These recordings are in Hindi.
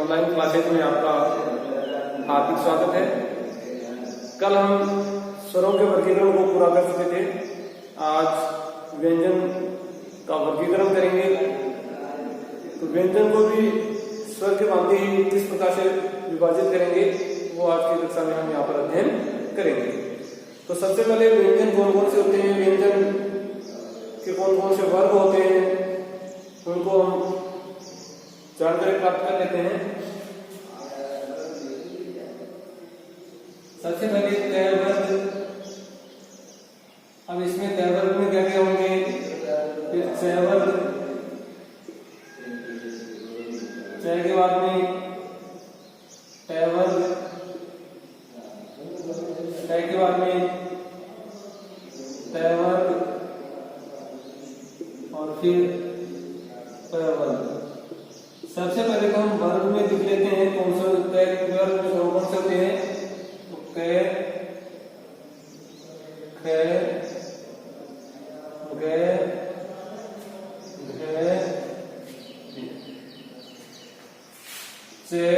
ऑनलाइन क्लासेज में आपका हार्दिक स्वागत है। कल हम स्वरों के वर्गीकरण को पूरा कर चुके थे। आज व्यंजन का वर्गीकरण करेंगे। तो व्यंजन को भी स्वर के भांति ही किस प्रकार से विभाजित करेंगे वो आज की कक्षा में हम यहाँ पर अध्ययन करेंगे। तो सबसे पहले व्यंजन कौन कौन से होते हैं, व्यंजन के कौन कौन से वर्ग होते हैं, उनको हम जानकारी प्राप्त कर लेते हैं। सबसे पहले तय वर्ग। अब इसमें तय वर्ग में क्या क्या होंगे, फिर चय वर्ग, चय के बाद में तय वर्ग, तय के बाद में तय वर्ग और फिर तय वर्ग। सबसे पहले तो हम वर्ग में लिख लेते हैं कौन सा तय वर्ग कौन से होते हैं। तो कै, खे, गे, घे, चे,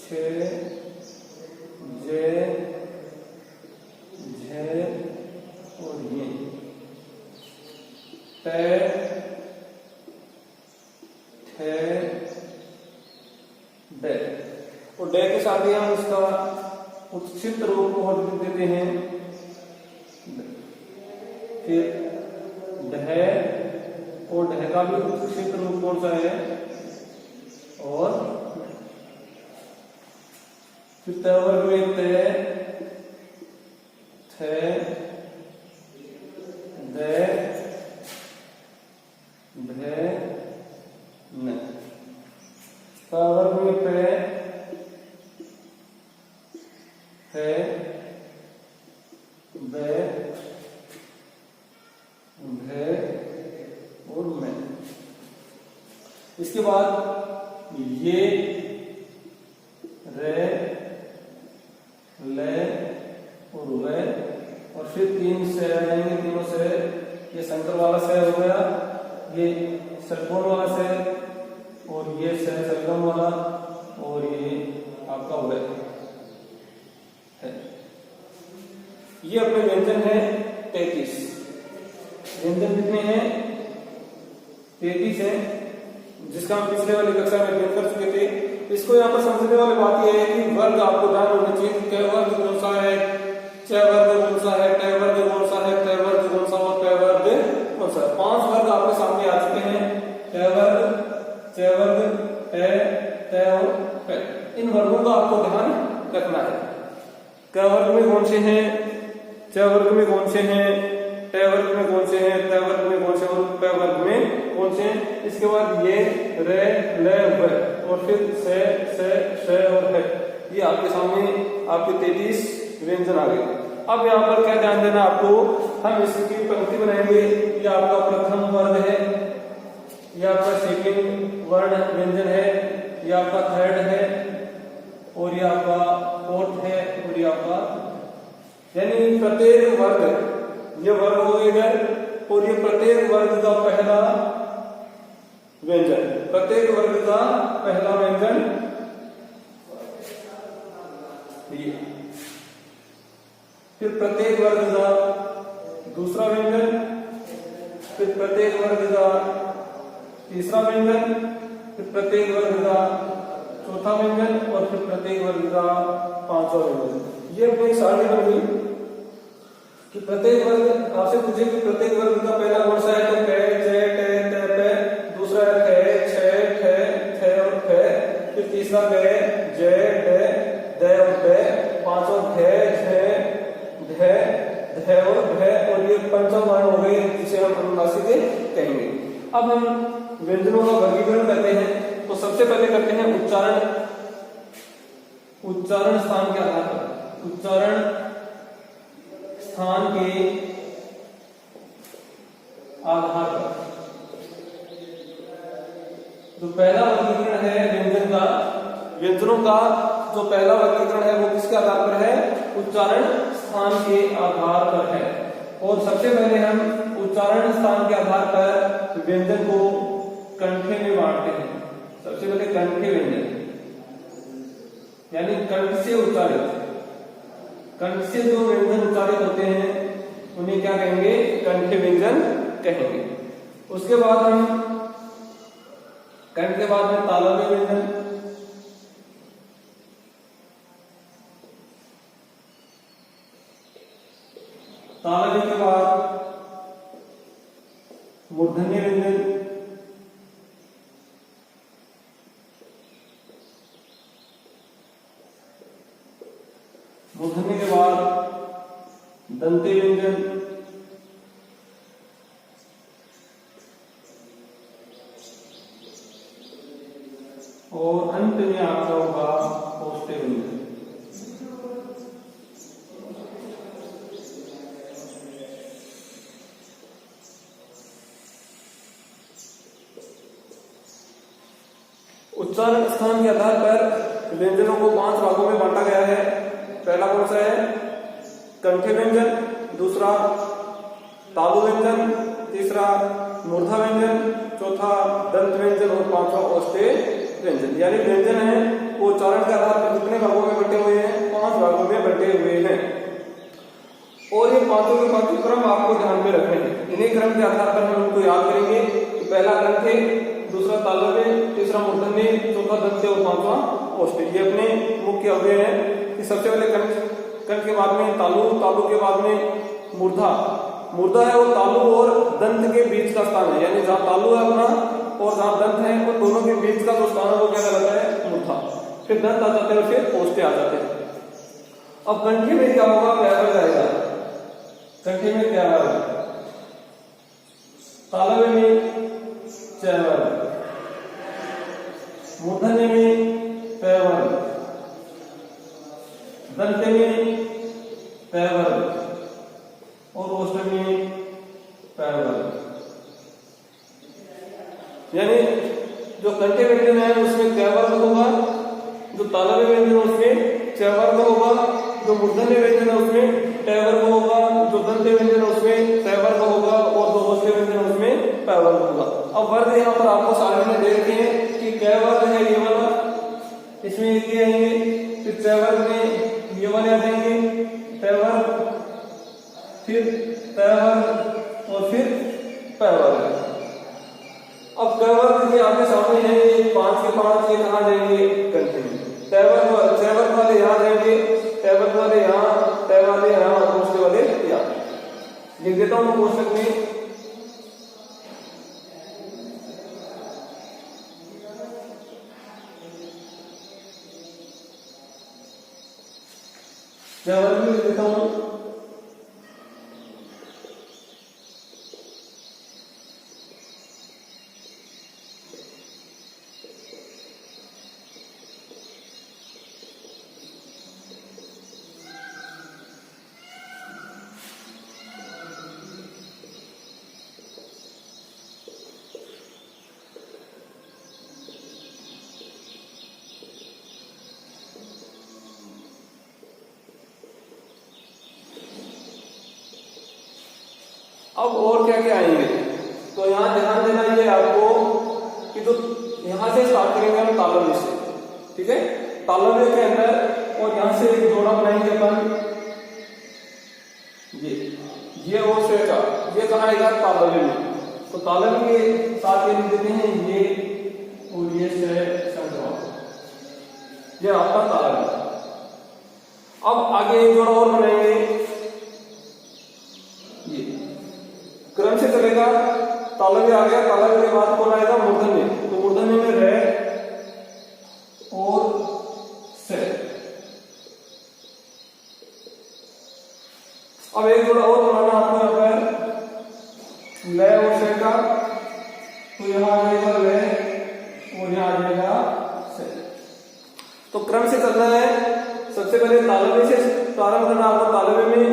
छे, जे, झे और ये। तय, और डे के साथ ही हम उसका उत्क्षिप्त रूप को लिख देते हैं। फिर ढह, और ढह का भी उत्क्षिप्त रूप कौन सा है, और फिर तय वर्ग में तय, थे, दे, भे, न। तय वर्ग में पे, है, वे, भे और मैं। इसके बाद ये, रे, ले और वे, और फिर तीन से आएंगे। तीनों से ये शंकर वाला से हो गया, ये षटकोण वाला से, और ये से सरगम वाला, और ये आपका हो गया है। ये अपने व्यंजन है 33। व्यंजन कितने हैं, 33 है, जिसका हम पिछले वाली कक्षा में अध्ययन कर चुके थे। इसको यहाँ पर समझने वाली बात यह है कि वर्ग आपको ध्यान होना चाहिए। कै वर्ग कौन सा है, चय वर्ग कौन सा है, टय वर्ग कौन सा है, तय वर्ग कौन सा और पय वर्ग कौन सा है। 5 वर्ग आपके सामने आ चुके हैं, टय वर्ग, चय वर्ग, तय और पय। इन वर्गों का आपको ध्यान रखना है। कै वर्ग में कौन से हैं, चय वर्ग में कौन से हैं, टय वर्ग में कौन से हैं, तय वर्ग में कौन से और पय वर्ग में कौन से हैं। इसके बाद ये, रे, ले, वे, और फिर से और है। ये आपके सामने आपके 33 व्यंजन आ गए। अब यहाँ पर क्या ध्यान देना आपको, हम इसकी पंक्ति बनाएंगे। ये आपका प्रथम वर्ग है, ये आपका सेकेंड वर्ण व्यंजन है, ये आपका थर्ड है, और ये आपका फोर्थ है, और ये आपका, यानी प्रत्येक वर्ग, ये वर्ग हो इधर, और ये प्रत्येक वर्ग का पहला व्यंजन, प्रत्येक वर्ग का पहला व्यंजन ये। फिर प्रत्येक वर्ग का दूसरा व्यंजन, फिर प्रत्येक वर्ग का तीसरा व्यंजन, फिर प्रत्येक वर्ग का चौथा व्यंजन, और फिर प्रत्येक वर्ग का 5वां व्यंजन। ये अपनी एक सारणी बन गई कि प्रत्येक वर्ग आपसे पूछे कि प्रत्येक वर्ग का पहला कौन सा है, तो कै, चय, टय, तय, पे। दूसरा है खे, छय, ठे, थे और फे। फिर तीसरा कै, जय, डे, दे और पे। 5वां घे, झे, ढे, धे और भे, और ये 5वां वर्ण हो गए जिसे हम अनुनासिक कहेंगे। अब हम व्यंजनों का वर्गीकरण करते हैं। तो सबसे पहले करते हैं उच्चारण। उच्चारण स्थान के आधार पर, उच्चारण स्थान के आधार पर। तो पहला वर्गीकरण है व्यंजन का, व्यंजनों का जो पहला वर्गीकरण है वो किसके आधार पर है, उच्चारण स्थान के आधार पर है। और सबसे पहले हम उच्चारण स्थान के आधार पर व्यंजन को कंठे में बांटते हैं। सबसे पहले कंठे व्यंजन यानी कंठ से उच्चारित, कंठ से जो व्यंजन उच्चारित होते हैं उन्हें क्या कहेंगे? कंठे व्यंजन कहेंगे। उसके बाद हम कंठ के बाद में तालव्य व्यंजन, तालव्य के बाद मूर्धन्य व्यंजन, मूर्धन्य के बाद दंते व्यंजन, और अंत में आपका होगा ओष्ठ्य व्यंजन। उच्चारण स्थान के आधार पर व्यंजनों को 5 भागों में बांटा गया है। पहला कौन सा है? कंठे व्यंजन, दूसरा तालु व्यंजन, तीसरा मूर्धा व्यंजन, चौथा दंत व्यंजन और पांचवा ओष्ठ्य व्यंजन। यानी व्यंजन है वो उच्चारण के आधार पर कितने भागों में बंटे हुए हैं? 5 भागों में बंटे हुए हैं। और ये पांचों के पांचों क्रम आपको ध्यान में रखने हैं। इन्हीं क्रम के आधार पर हम उनको याद करेंगे। तो पहला कंठे, दूसरा तालव्य, तीसरा मूर्धन्य, चौथा दंत्य और पांचवा ओष्ठ्य। ये अपने मुख्य अवयव है कि सबसे पहले कंठ के बाद में तालु, तालु के बाद में मूर्धा। मूर्धा है वो तालु और दंत के बीच का स्थान है, यानी जहां तालु है अपना और जहां दंत है वो दोनों के बीच का जो स्थान है वो क्या कहलाता है? मूर्धा। फिर दंत आ जाते हैं और फिर ओष्ठ्य आ जाते हैं। अब कंठे में क्या होगा? व्यवहार जाएगा। कंठे में क्या है? तालव्य में चैवल, मूर्धन्य में पैवल, दंत्य में पैवल और ओष्ठ्य में पैवल। यानी जो कंठे व्यंजन है उसमें कैवर्ग होगा, जो तालव्य व्यंजन है उसमें चैवर्ग होगा, जो मूर्धन्य व्यंजन है उसमें टैवर्ग होगा, जो दंत्य व्यंजन है उसमें टैवर्ग होगा और जो ओष्ठ्य व्यंजन है उसमें पैवर्ग होगा। अब वर्ग यहाँ पर आपको सारे में दे रखे हैं कि कैवर्ग है ये वाला, इसमें ये आएंगे, फिर चैवर्ग में ये वाले आ जाएंगे, टैवर्ग, फिर पैवर्ग और फिर पैवर्ग। अब कैवर्ग ये आपके सामने है, ये 5 के 5 ये कहाँ जाएंगे? कंठे में। चैवर्ग वाले यहाँ जाएंगे, टैवर्ग वाले यहाँ, टै वाले यहाँ और ओष्ठ्य वाले यहाँ। लिख देता हूँ कोष्ठक में। चैवर्ग में लिख देता हूँ। अब और क्या क्या आएंगे? तो यहाँ ध्यान देना है आपको कि जो यहाँ से स्टार्ट करेंगे हम तालव्य से, ठीक है? तालव्य के अंदर और यहाँ से एक जोड़ा बनाएंगे अपन, ये और से का ये कहाँ आएगा? तालव्य में। तो तालव्य के साथ ये लिख देते हैं ये और ये से संख्या, ये आपका तालव्य। अब आगे एक जोड़ा और बनाएंगे, क्रम से चलेगा। तालव्य आ गया, तालव्य के बाद कौन आएगा? मूर्धन्य। तो मूर्धन्य में रे और से। अब एक जोड़ा और बनाना आपको यहाँ पर ले और से का, तो यहाँ आ जाएगा ले और यहाँ आ जाएगा से। तो क्रम से चलना है। सबसे पहले तालव्य से प्रारंभ करना आपको। तालव्य में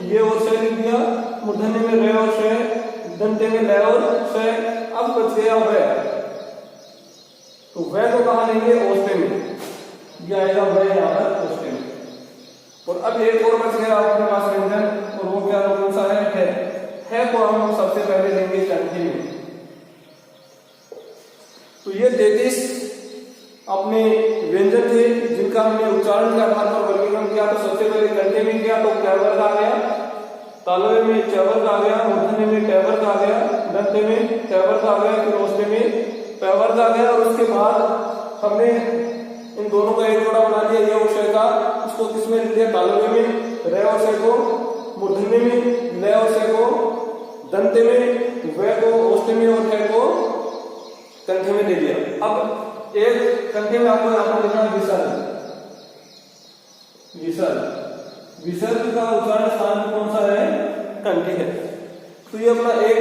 ये और से लिख दिया, मूर्धन्य में रे और से, दंत्य में ले और से। अब बच गया वह, तो वह को कहा लेंगे? ओष्ठ्य में। ये आएगा वह यहाँ पर ओष्ठ्य में। और अब एक और बच गया आपके पास व्यंजन, और वो क्या कौन सा है? है को हम सबसे पहले लेंगे कंठे में। ये 33 अपने व्यंजन थे जिनका हमने उच्चारण के आधार पर वर्गीकरण किया। तो सबसे पहले कंठे में किया तो क वर्ग आ गया, तालवे में च वर्ग आ गया, मूर्धन्य में ट वर्ग आ गया, दंते में ट वर्ग आ गया, फिर औष्ठ्य में प वर्ग आ गया। और उसके बाद हमने इन दोनों का एक जोड़ा बना दिया, ये और श का, उसको किसमें लिख दिया, तालवे में, र और श को मूर्धन्य में, ल और श को दंते में, व को औष्ठ्य में और ठ को कंठे में ले दिया। अब एक कंठे में आपको यहाँ पर लिखना है विसर्ग। विसर्ग, विसर्ग का उच्चारण स्थान कौन सा है, कंठे है। तो ये अपना एक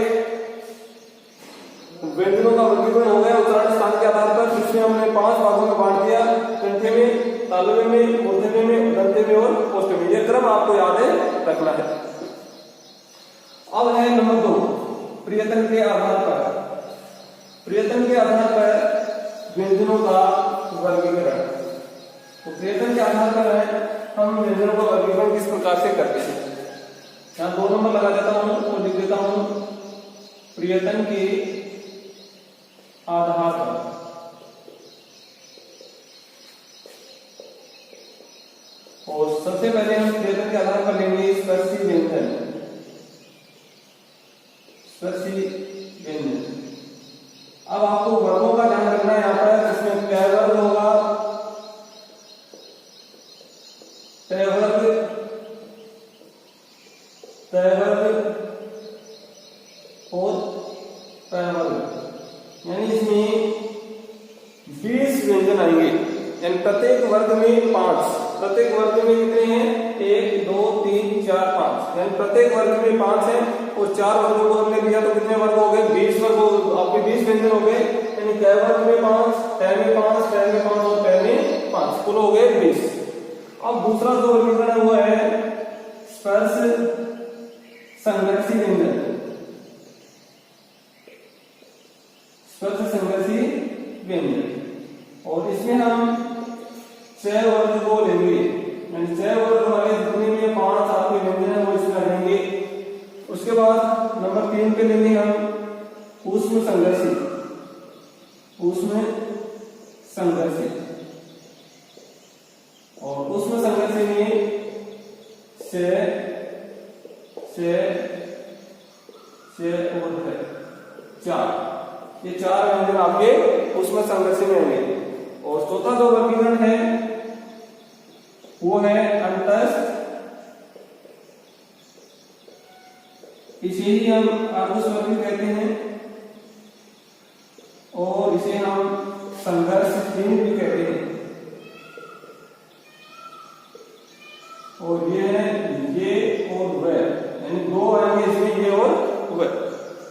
व्यंजनों का वर्गीकरण हो गया उच्चारण स्थान के आधार पर। इसमें हमने 5 भागों में बांट दिया, कंठे में, तालवे में, मूर्धन्य में, दंते में और औष्ठ्य में। यह क्रम आपको याद रखना है। अब है नंबर 2, प्रियतन के आधार पर। प्रियतन के आधार पर व्यंजनों का वर्गीकरण। तो प्रियतन के आधार पर है हम व्यंजनों का वर्गीकरण किस प्रकार से करते हैं। यहाँ 2 नंबर लगा देता हूं तो लिख देता हूं प्रियतन के आधार पर। और सबसे पहले हम प्रियतन के आधार पर लेंगे स्पर्शी व्यंजन। स्पर्शी व्यंजन। अब आपको वर्गों का ध्यान रखना है। यहाँ पर इसमें क वर्ग होगा, ट वर्ग, त वर्ग और प वर्ग, यानी इसमें 20 व्यंजन आएंगे। यानी प्रत्येक वर्ग में 5। प्रत्येक वर्ग में कितने हैं, 1 2 3 4 5, यानी प्रत्येक वर्ग में 5 है। और 4 वर्गों को हमने लिया तो कितने वर्ग हो गए, 20 वर्ग आपके 20 व्यंजन हो गए। यानी क वर्ग में 5, ट में 5, ट में 5 और प में 5, कुल हो गए 20। अब दूसरा जो वर्गीकरण हुआ है स्पर्श संघर्षी व्यंजन। स्पर्श संघर्षी व्यंजन, और इसमें हम 6 वर्ग को लेंगे। यानी 6 वर्ग वाले जितने भी 5 आपके व्यंजन है वो इसमें लेंगे। उसके बाद नंबर 3 पे लेंगे हम ऊष्म संघर्षी। ऊष्म संघर्षी, और ऊष्म संघर्षी में 6 और 4, ये 4 व्यंजन आपके ऊष्म संघर्षी में होंगे। और चौथा जो वर्गीकरण है वो है अंतस्थ। इसे ही हम आर्धस्वर भी कहते हैं और इसे हम संघर्षहीन भी कहते हैं। और ये है ये और वह, यानी 2 आएंगे इसमें, ये और वह।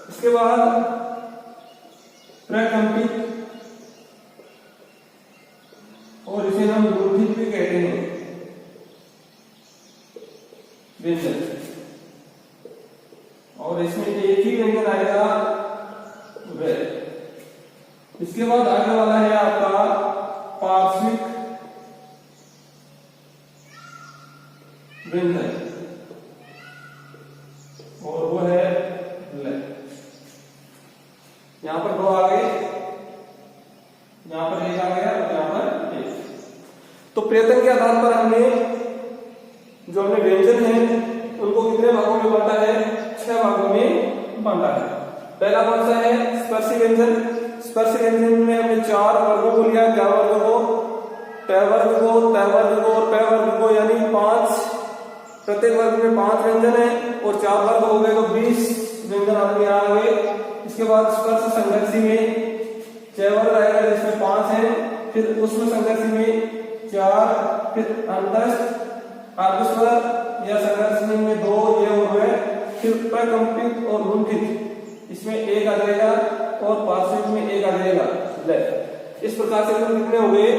इसके बाद प्रकंपित, और इसे हम गुंठित भी कहते हैं व्यंजन। और इसमें एक ही व्यंजन आएगा वह। इसके बाद आगे वाला है आपका पार्श्विक व्यंजन, और वो है ल। यहां पर 2 आ गए, यहां पर 1 आ गया और यहां पर 1। तो प्रियतन के आधार पर हमने जो हमने व्यंजन है उनको कितने भागों में बांटा है, 6 भागों में बांटा है। पहला कौन सा है, स्पर्शी व्यंजन। स्पर्श व्यंजन में हमने 4 वर्गों को लिया, क वर्ग को, ट वर्ग को, त वर्ग को और प वर्ग को, यानी 5। प्रत्येक वर्ग में 5 व्यंजन है और 4 वर्ग हो गए तो 20 व्यंजन आपके यहाँ आ गए। इसके बाद स्पर्श संघर्षी में 6 वर्ग आएगा जिसमें 5 है, फिर ऊष्म संघर्षी में 4, फिर अंतस्थ, आर्धस्वर या संघर्षी में 2, ये हो गए। फिर प्रकंपित और गुंठित, इसमें 1 आ जाएगा और पार्श्विक में 1 आ जाएगा। इस प्रकार से कुल कितने हो गए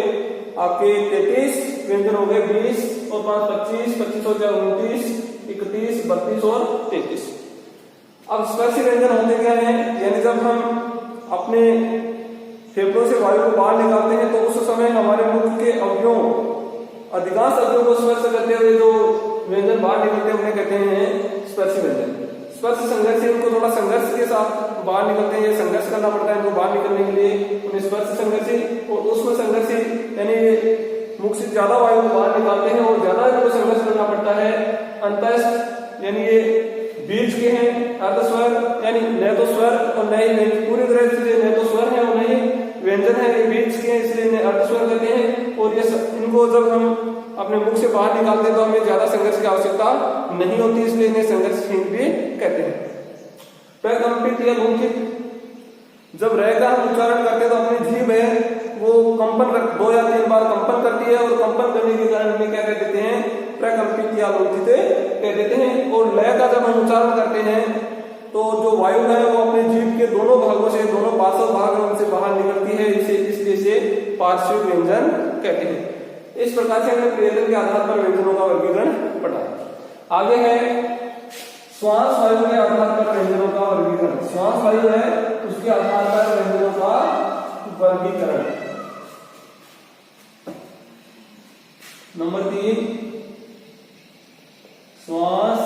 आपके 33 व्यंजन हो गए। 20 और 5 25, 25 और 4 29, 31, 32 और 33। अब स्पर्शी व्यंजन होते क्या है, यानी जब हम अपने फेफड़ों से वायु को बाहर निकालते हैं तो उस समय हमारे मुख के अवयवों, अधिकांश अवयवों को स्पर्श करते हुए जो व्यंजन बाहर निकलते हैं उन्हें कहते हैं स्पर्शी व्यंजन। स्पर्श संघर्ष है, उनको थोड़ा संघर्ष के साथ बाहर निकलते हैं, संघर्ष करना पड़ता है इनको बाहर निकलने के लिए, उन्हें स्पर्श संघर्ष और उष्म संघर्ष यानी मुख से ज्यादा वायु को बाहर निकालते हैं और ज्यादा इनको संघर्ष करना पड़ता है। अंतस्थ यानी ये बीच के हैं, अर्धस्वर यानी न तो स्वर और न ही पूरी तरह से न तो स्वर है और न ही व्यंजन है, ये बीच के हैं इसलिए इन्हें अर्धस्वर कहते हैं। और ये इनको जब हम अपने मुख से बाहर निकालते हैं तो हमें ज्यादा संघर्ष की आवश्यकता नहीं होती, इसलिए इन्हें संघर्षहीन भी कहते हैं। प्रकंपित या लुंठित, जब रह का हम उच्चारण करते हैं तो अपनी जीभ है वो कंपन 2 या 3 बार कंपन करती है और कंपन करने के कारण हमें क्या कह देते हैं, प्रकंपित या लुंठित कह देते हैं। और लय का जब हम उच्चारण करते हैं तो जो वायु है वो अपने जीभ के दोनों भागों से, दोनों पार्श्व भागों से बाहर निकलती है, इसलिए इसे पार्श्विक व्यंजन कहते हैं। इस प्रकार से हमने प्रयोजन के आधार पर व्यंजनों का वर्गीकरण पढ़ा। आगे है श्वास वायु के आधार पर व्यंजनों का वर्गीकरण। श्वास वायु है उसके आधार पर व्यंजनों का वर्गीकरण। नंबर 3, श्वास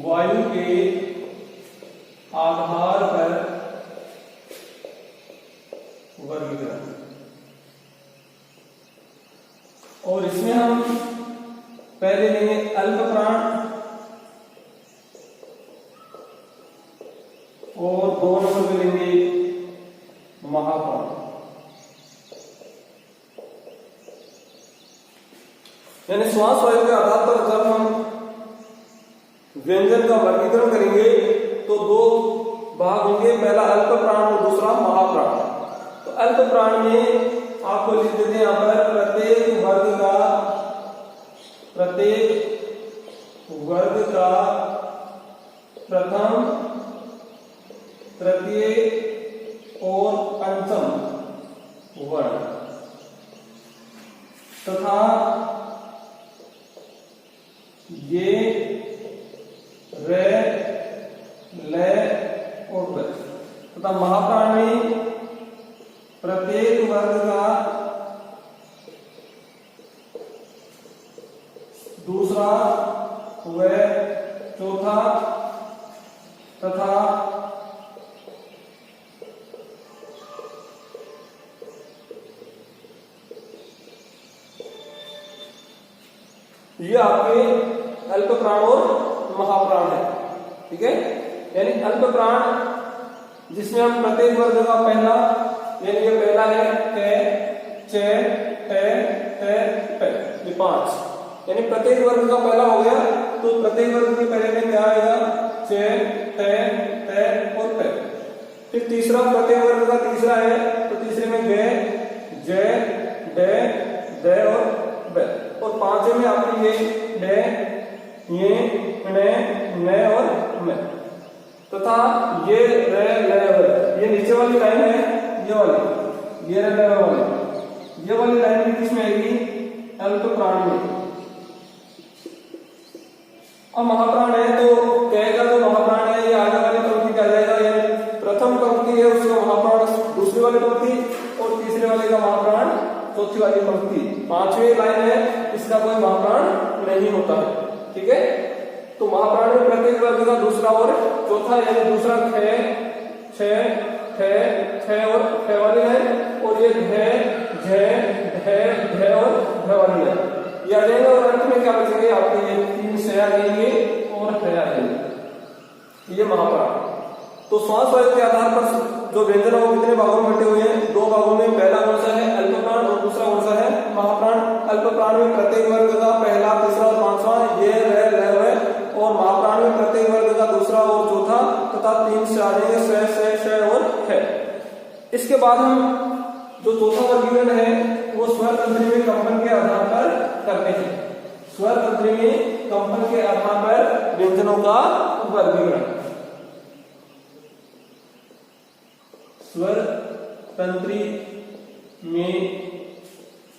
वायु के आधार पर वर्गीकरण। और इसमें हम पहले लेंगे अल्प प्राण और 2 नंबर पे लेंगे महाप्राण। यानी श्वास वायु के आधार पर जब हम व्यंजन का वर्गीकरण करेंगे तो 2 भाग होंगे, पहला अल्प प्राण और दूसरा महाप्राण। तो अल्प प्राण में आपको लिख देते हैं यहां पर प्रत्येक वर्ग का प्रथम, तृतीय और पंचम वर्ण तथा ये रे ले और वे तथा महाप्राण में प्रत्येक वर्ग का दूसरा व चौथा तथा ये आपके अल्प प्राण और महाप्राण है। ठीक है, यानी अल्प प्राण जिसमें हम प्रत्येक वर्ग का पहला, यानी ये पहला है टे, चे, टे, टे, पे, ये 5, यानी प्रत्येक वर्ग का पहला हो गया। तो प्रत्येक वर्ग के पहले में क्या आएगा, चे, टे, टे और पे। फिर तीसरा प्रत्येक वर्ग का तीसरा है तो तीसरे में गे, जे, डे, दे और बे। और 5वें में आपकी ये डे, ये ने और में तथा ये रे ले वे। ये नीचे वाली लाइन है, ये वाली, ये रे ले वाली, ये वाली लाइन भी किसमें आएगी, अल्प प्राण में। अब महाप्राण है तो कहेगा जो महाप्राण है ये आगे वाली पंक्ति क्या जाएगा, ये प्रथम पंक्ति है उसका महाप्राण दूसरी वाली पंक्ति और तीसरे वाले का महाप्राण चौथी वाली पंक्ति। 5वीं लाइन है इसका कोई महाप्राण नहीं होता है। ठीक है, तो महाप्राण में प्रत्येक वर्ग का दूसरा और चौथा, यानी दूसरा खे, छे, थे, थे और थे वाली है, और ये धे, झे, ढे, ढे और ढे वाली है, ये आ जाएंगे। और अंत में क्या बचेंगे आपके, ये 3 से आ जाएंगे और थे आ जाएंगे, ये महाप्राण। तो श्वास वायु के आधार पर जो व्यंजन है वो कितने भागों में बटे हुए हैं, 2 भागों में। पहला कौन सा है, अल्प प्राण, और दूसरा कौन सा है, महाप्राण। अल्प प्राण में प्रत्येक वर्ग का पहला, तीसरा और 5वां ये रे ले वे, और महाप्राण में प्रत्येक वर्ग का दूसरा और चौथा तथा 3 से आ जाएंगे से, शे और है। इसके बाद हम जो चौथा वर्गीकरण है वो स्वर तंत्री में कंपन के आधार पर करते हैं। स्वर तंत्री में कंपन के आधार पर व्यंजनों का वर्गीकरण। स्वर तंत्री में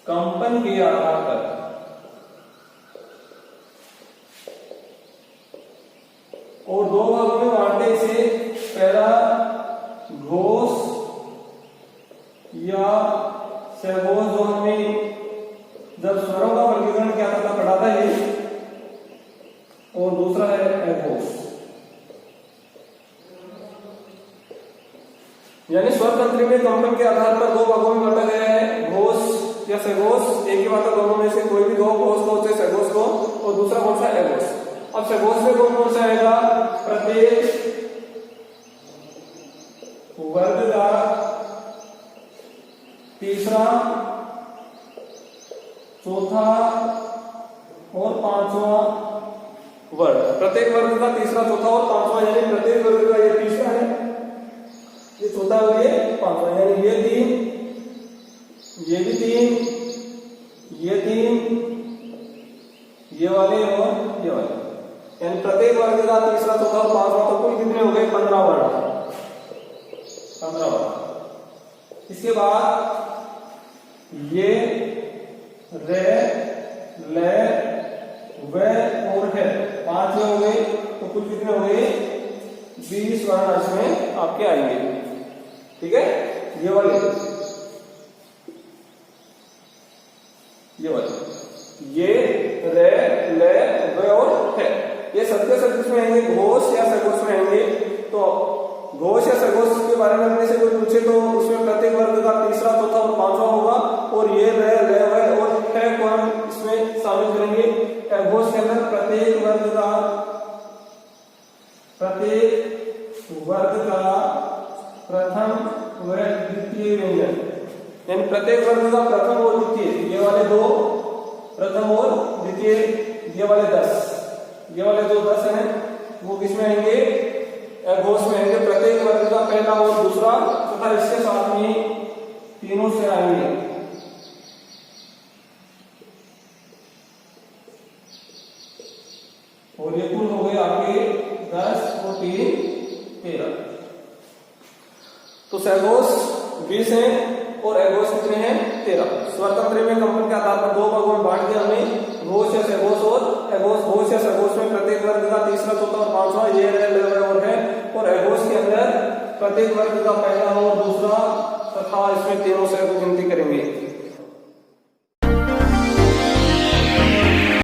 कंपन के आधार पर और 2 भागों में बांटे इसे। पहला घोष या सहघोष, जो हमने जब स्वरों का वर्गीकरण किया था पढ़ा था ये, और दूसरा है अघोष। यानी स्वतंत्र में कंपन के आधार पर दो भागों में बांटा गया है, घोष या सघोष। एक ही बात है, दोनों में से कोई भी दो घोष को, चाहे सघोष को, और दूसरा कौन सा एघोष। अब सघोष में कौन सा आएगा, प्रत्येक वर्ग का तीसरा, चौथा और पांचवा वर्ग। प्रत्येक वर्ग का तीसरा, चौथा और पांचवा, यानी प्रत्येक वर्ग का ये तीसरा है, ये चौथा और ये पांचवा, यानी ये तीन, ये भी तीन, ये तीन, ये वाले और ये वाले, यानी प्रत्येक वर्ग का तीसरा, चौथा और पांचवा। तो कुल कितने हो गए, 15 वर्ग, 15 वर्ग। इसके बाद ये रे, ले, वे और है, 5 हो गए। तो कुल कितने हो गए, 20 वर्ण इसमें आपके आएंगे। ठीक है, ये वाले, ये रे, ले, वे और है, ये सबके सब किसमें आएंगे, घोष या सघोष में आएंगे। तो घोष या सघोष के बारे में अपने से कोई पूछे तो उसमें प्रत्येक वर्ग का तीसरा, चौथा और पांचवा होगा, और ये रे, ले, वे और है को हम इसमें शामिल करेंगे। घोष के अंदर प्रत्येक वर्ग का प्रथम व द्वितीय व्यंजन, यानी प्रत्येक वर्ग का प्रथम और द्वितीय, ये वाले दो प्रथम और द्वितीय, ये वाले 10, ये वाले जो 10 हैं वो किसमें आएंगे, घोष में आएंगे। प्रत्येक वर्ग का पहला और दूसरा तथा इसके साथ में तीनों से आएंगे। और ये कुल हो गए आपके 10 और 3 13। तो सघोष 20 है और एघोष कितने हैं, 13। स्वतंत्र में कंपन के आधार पर दो भागों में बांट दिया हमने, घोष या सघोष और एघोष। घोष या सघोष में प्रत्येक वर्ग का तीसरा, चौथा और पांचवा, ये रे, ले, वे और है, और एघोष के अंदर प्रत्येक वर्ग का पहला और दूसरा तथा इसमें तीनों से गिनती करेंगे।